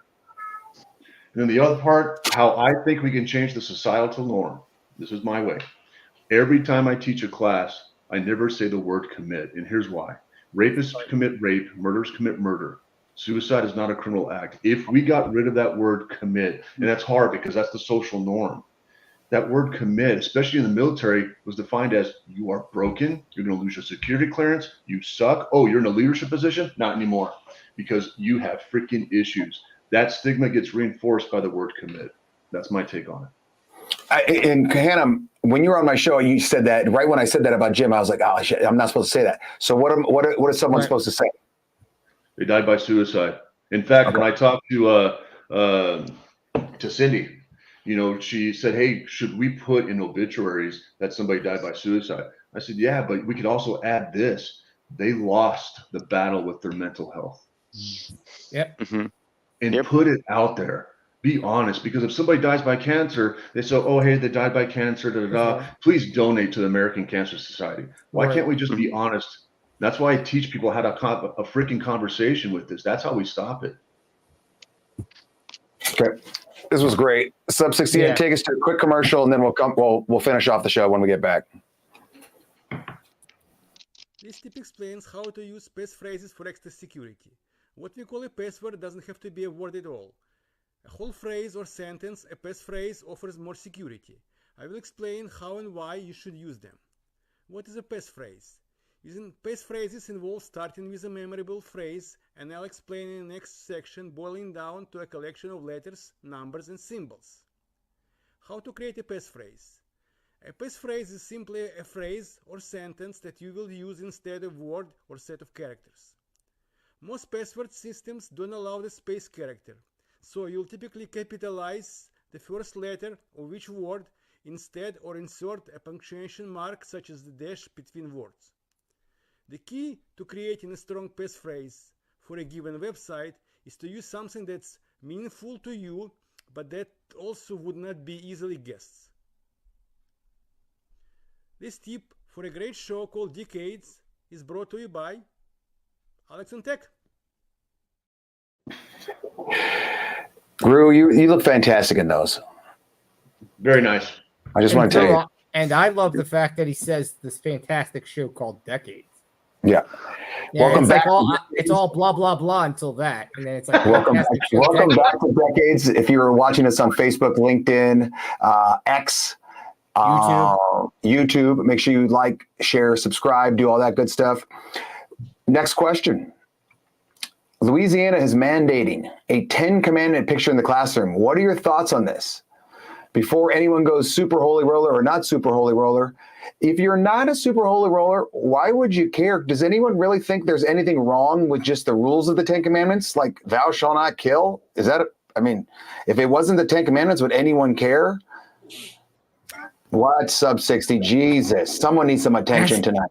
And then the other part, how I think we can change the societal norm. This is my way. Every time I teach a class, I never say the word commit. And here's why. Rapists commit rape. Murderers commit murder. Suicide is not a criminal act. If we got rid of that word commit, and that's hard because that's the social norm. That word commit, especially in the military, was defined as you are broken, you're going to lose your security clearance, you suck, oh, you're in a leadership position? Not anymore, because you have freaking issues. That stigma gets reinforced by the word commit. That's my take on it. And Hannah, when you were on my show, you said that right when I said that about Jim, I was like, oh, shit, I'm not supposed to say that. So what is someone supposed to say? They died by suicide. In fact, when I talked to Cindy, she said, hey, should we put in obituaries that somebody died by suicide? I said, yeah, but we could also add this. They lost the battle with their mental health. Yep. Mm-hmm. And put it out there. Be honest, because if somebody dies by cancer, they say, oh, hey, they died by cancer, Please donate to the American Cancer Society. Why can't we just be honest? That's why I teach people how to have a freaking conversation with this. That's how we stop it. Okay. This was great. Sub 68, take us to a quick commercial, and then we'll finish off the show when we get back. This tip explains how to use passphrases for extra security. What we call a password doesn't have to be a word at all. A whole phrase or sentence, a passphrase, offers more security. I will explain how and why you should use them. What is a passphrase? Using passphrases involves starting with a memorable phrase, and I'll explain in the next section, boiling down to a collection of letters, numbers, and symbols. How to create a passphrase? A passphrase is simply a phrase or sentence that you will use instead of word or set of characters. Most password systems don't allow the space character, so you'll typically capitalize the first letter of each word instead or insert a punctuation mark such as the dash between words. The key to creating a strong passphrase for a given website is to use something that's meaningful to you, but that also would not be easily guessed. This tip for a great show called Decades is brought to you by Alex on Tech. Gru, you look fantastic in those. Very nice. I just want to tell you. And I love the fact that he says this fantastic show called Decades. Yeah. Welcome it's back. Like it's all blah, blah, blah until that. And then it's like, welcome back to Decades. If you were watching us on Facebook, LinkedIn, X, YouTube. Make sure you like, share, subscribe, do all that good stuff. Next question. Louisiana is mandating a 10 Commandment picture in the classroom. What are your thoughts on this? Before anyone goes super holy roller or not super holy roller, if you're not a super holy roller, why would you care? Does anyone really think there's anything wrong with just the rules of the 10 Commandments? Like thou shalt not kill? Is that, if it wasn't the 10 Commandments, would anyone care? What, Sub 60? Jesus, someone needs some attention tonight.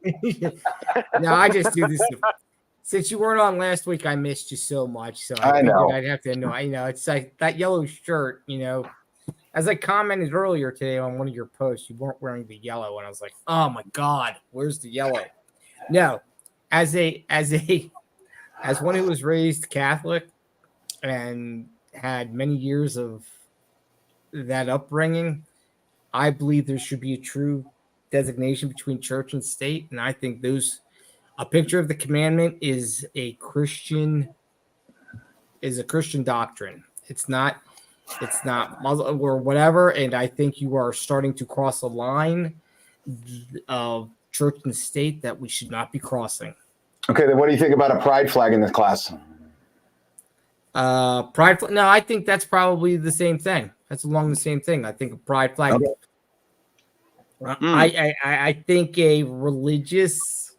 No, I just do this. Since you weren't on last week, I missed you so much. So I know. I'd have to know. It's like that yellow shirt, As I commented earlier today on one of your posts, you weren't wearing the yellow, and I was like, "Oh my God, where's the yellow?" No, as one who was raised Catholic and had many years of that upbringing, I believe there should be a true designation between church and state, and I think a picture of the commandment is a Christian doctrine. It's not Muslim or whatever, and I think you are starting to cross a line of church and state that we should not be crossing. Okay, then what do you think about a pride flag in this class? Pride flag? No, I think that's probably the same thing. That's along the same thing. I think a pride flag. Okay. I think a religious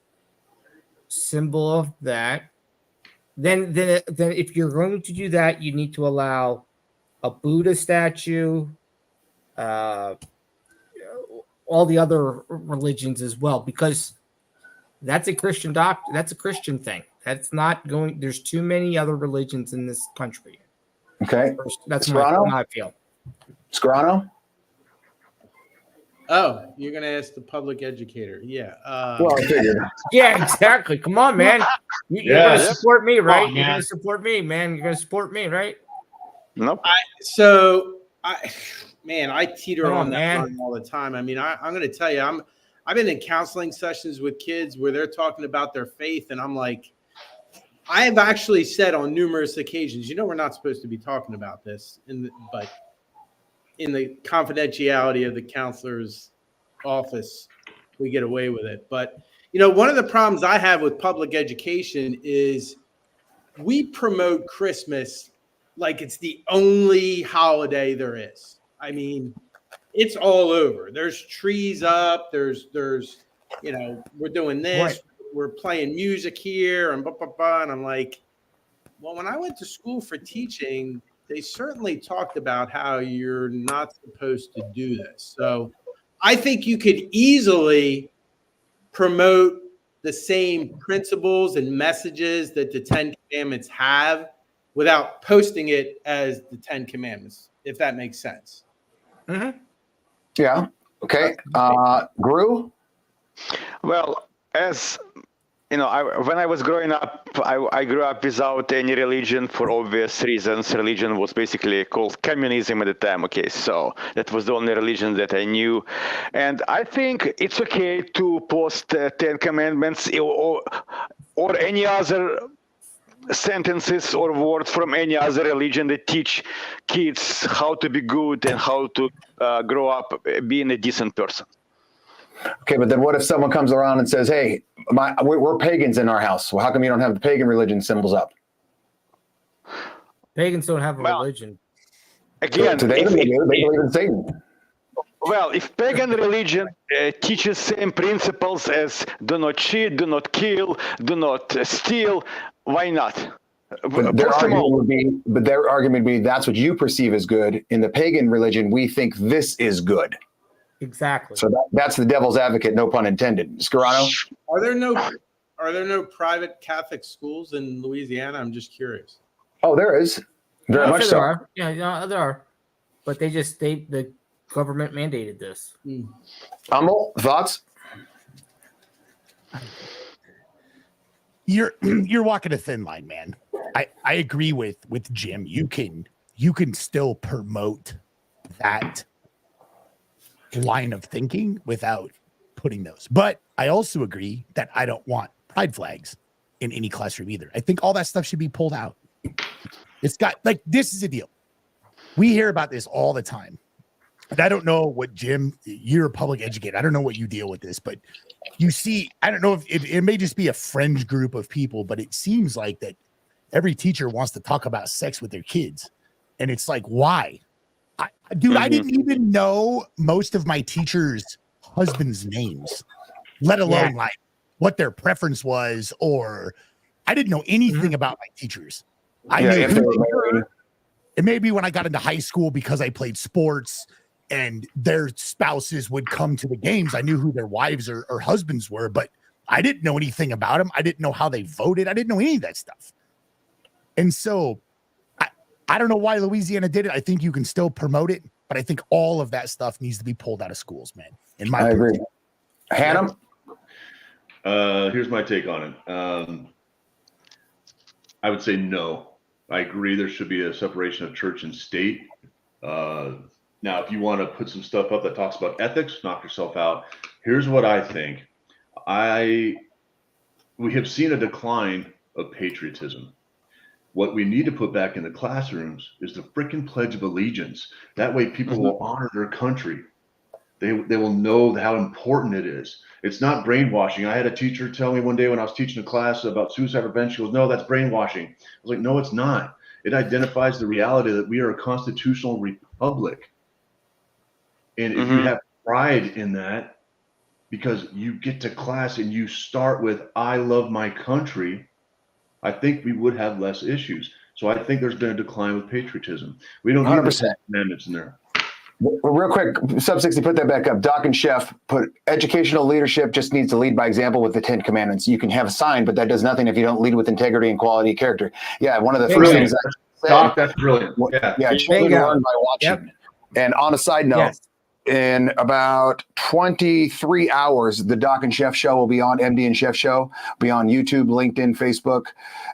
symbol of that. Then if you're going to do that, you need to allow a Buddha statue, all the other religions as well, because that's a Christian doctrine. That's a Christian thing. That's not going. There's too many other religions in this country. Okay, that's how I feel. Scarano? Oh, you're gonna ask the public educator? Yeah. Well, I figured. Yeah, exactly. Come on, man. You're gonna support me, right? You're gonna support me, man. You're gonna support me, right? Nope. I teeter on that line all the time. I'm going to tell you, I've been in counseling sessions with kids where they're talking about their faith, and I'm like, I have actually said on numerous occasions, we're not supposed to be talking about this, but in the confidentiality of the counselor's office, we get away with it. But one of the problems I have with public education is we promote Christmas like it's the only holiday there is. It's all over. There's trees up. There's we're doing this. Right. We're playing music here and blah, blah, blah. And I'm like, well, when I went to school for teaching, they certainly talked about how you're not supposed to do this. So I think you could easily promote the same principles and messages that the 10 Commandments have without posting it as the 10 Commandments, if that makes sense. Mm-hmm. Yeah. Okay. Gru? Well, as when I was growing up, I grew up without any religion for obvious reasons. Religion was basically called communism at the time. Okay, so that was the only religion that I knew. And I think it's okay to post 10 Commandments or any other sentences or words from any other religion that teach kids how to be good and how to grow up being a decent person. Okay, but then what if someone comes around and says, hey, we're pagans in our house. Well, how come you don't have the pagan religion symbols up? Pagans don't have a religion. Again, they believe in Satan. Well, if pagan religion teaches same principles as do not cheat, do not kill, do not steal, why not? But their argument would be that's what you perceive as good. In the pagan religion, we think this is good. Exactly. So that's the devil's advocate, no pun intended. Scarano? Are there no private Catholic schools in Louisiana? I'm just curious. Oh, there is. Very much so. There are. Yeah, there are. But the government mandated this. Amol, thoughts? You're walking a thin line, man. I agree with Jim. You can still promote that line of thinking without putting those. But I also agree that I don't want pride flags in any classroom either. I think all that stuff should be pulled out. It's got this is a deal. We hear about this all the time. And I don't know what, Jim, you're a public educator. I don't know what you deal with this, but you see, I don't know if it may just be a fringe group of people, but it seems like that every teacher wants to talk about sex with their kids. And it's like, why? I didn't even know most of my teachers' husbands' names, let alone like what their preference was, or I didn't know anything about my teachers. I knew who they were. It may be when I got into high school because I played sports and their spouses would come to the games. I knew who their wives or husbands were, but I didn't know anything about them. I didn't know how they voted. I didn't know any of that stuff. And so I don't know why Louisiana did it. I think you can still promote it, but I think all of that stuff needs to be pulled out of schools, man. I agree. Hannah? Here's my take on it. I would say no. I agree there should be a separation of church and state. Now, if you want to put some stuff up that talks about ethics, knock yourself out. Here's what I think. We have seen a decline of patriotism. What we need to put back in the classrooms is the freaking Pledge of Allegiance. That way people will honor their country. They will know how important it is. It's not brainwashing. I had a teacher tell me one day when I was teaching a class about suicide prevention, she goes, no, that's brainwashing. I was like, no, it's not. It identifies the reality that we are a constitutional republic. And if you have pride in that, because you get to class and you start with, I love my country, I think we would have less issues. So I think there's been a decline with patriotism. We don't need the 10 Commandments in there. Real quick, Sub 60, put that back up. Doc and Chef put educational leadership just needs to lead by example with the 10 Commandments. You can have a sign, but that does nothing if you don't lead with integrity and quality of character. Yeah, one of the first things I said, Doc, that's brilliant. Children learn by watching. Yep. And on a side note, in about 23 hours, the Doc and Chef show will be on MD and Chef show, be on YouTube, LinkedIn, Facebook.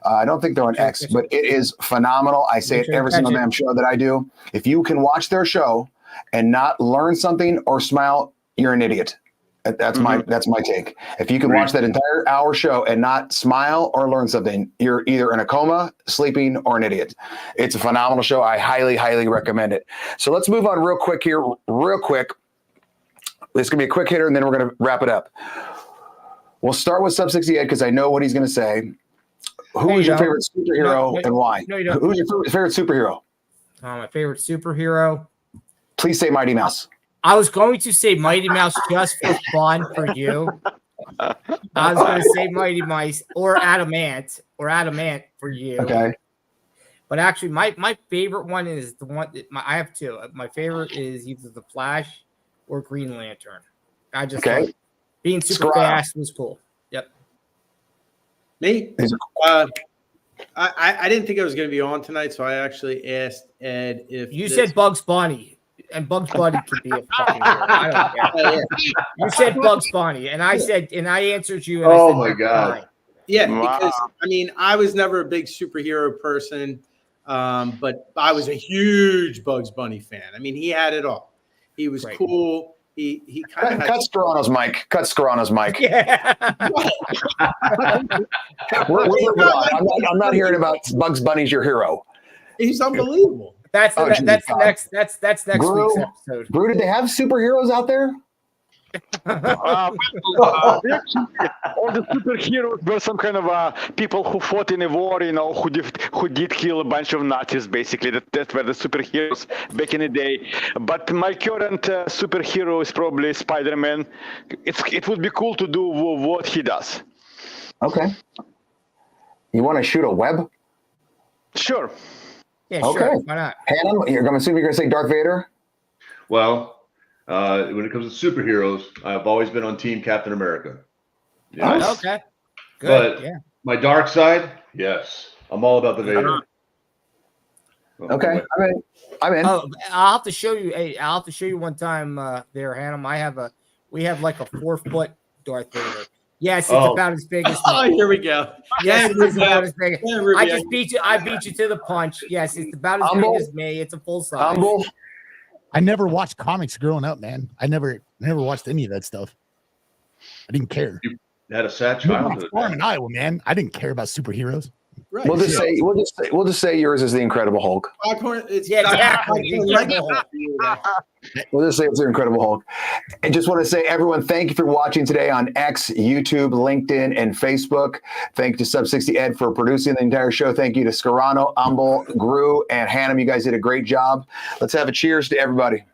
I don't think they're on X, but it is phenomenal. I say it every single damn show that I do. If you can watch their show and not learn something or smile, you're an idiot. That's my take. If you can watch that entire hour show and not smile or learn something, you're either in a coma, sleeping, or an idiot. It's a phenomenal show. I highly, highly recommend it. So let's move on real quick here. Real quick. This is going to be a quick hitter, and then we're going to wrap it up. We'll start with Sub 68 because I know what he's going to say. Who is your favorite superhero and why? No, you don't. Who's your favorite superhero? My favorite superhero. Please say Mighty Mouse. I was going to say Mighty Mouse just for fun for you. I was going to say Mighty Mouse or Adamant for you. Okay. But actually, my favorite one is the one I have two. My favorite is either the Flash or Green Lantern. I just like being super fast was cool. Yep. Me? I didn't think I was going to be on tonight, so I actually asked Ed if you said Bugs Bunny. And Bugs Bunny could be a fucking hero. I don't care. You said Bugs Bunny, and I answered you. And I said, my God. Fine. Yeah, because I mean, I was never a big superhero person, but I was a huge Bugs Bunny fan. I mean, he had it all. He was cool. He kind of cut Scarano's mic. Cut Scarano's mic. Yeah. I'm not hearing about Bugs Bunny's your hero. He's unbelievable. That's next week's episode. Brew, did they have superheroes out there? All the superheroes were some kind of people who fought in a war, who did kill a bunch of Nazis. Basically, that were the superheroes back in the day. But my current superhero is probably Spider-Man. It would be cool to do what he does. Okay. You want to shoot a web? Sure. Yeah, sure. Why not? Hannah, I'm assuming you're going to say Darth Vader? Well, when it comes to superheroes, I've always been on Team Captain America. Yes. Oh, okay. Good. But my dark side, yes. I'm all about the Vader. Okay. I'm in. Oh, I'll have to show you. Hey, I'll have to show you one time there, Hannah. We have like a 4-foot Darth Vader. Yes, it's about as big as me. Oh, here we go. Yes, it's about as big. I just beat you. I beat you to the punch. Yes, it's about as big as me. It's a full size. I never watched comics growing up, man. I never watched any of that stuff. I didn't care. You had a sad childhood. Farm in Iowa, man. I didn't care about superheroes. Right. We'll just say yours is the Incredible Hulk. Foghorn, it's Yeah, exactly. We'll just say it's the Incredible Hulk. And just want to say, everyone, thank you for watching today on X, YouTube, LinkedIn, and Facebook. Thank you to Sub60 Ed for producing the entire show. Thank you to Scarano, Umble, Gru, and Hannum. You guys did a great job. Let's have a cheers to everybody.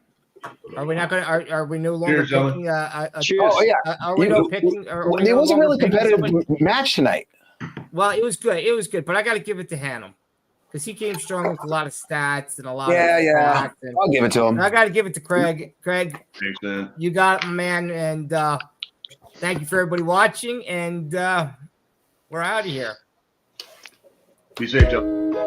Are we not going to? Are we no longer Cheers, gentlemen. picking? Cheers. Oh, yeah. Are we no picking? It wasn't really a competitive match tonight. Well, it was good. It was good, but I got to give it to Hannum because he came strong with a lot of stats and a lot. Yeah. I'll give it to him. And I got to give it to Craig. Craig, Thanks, man. you got it, man. And thank you for everybody watching. And we're out of here. Be safe, Joe.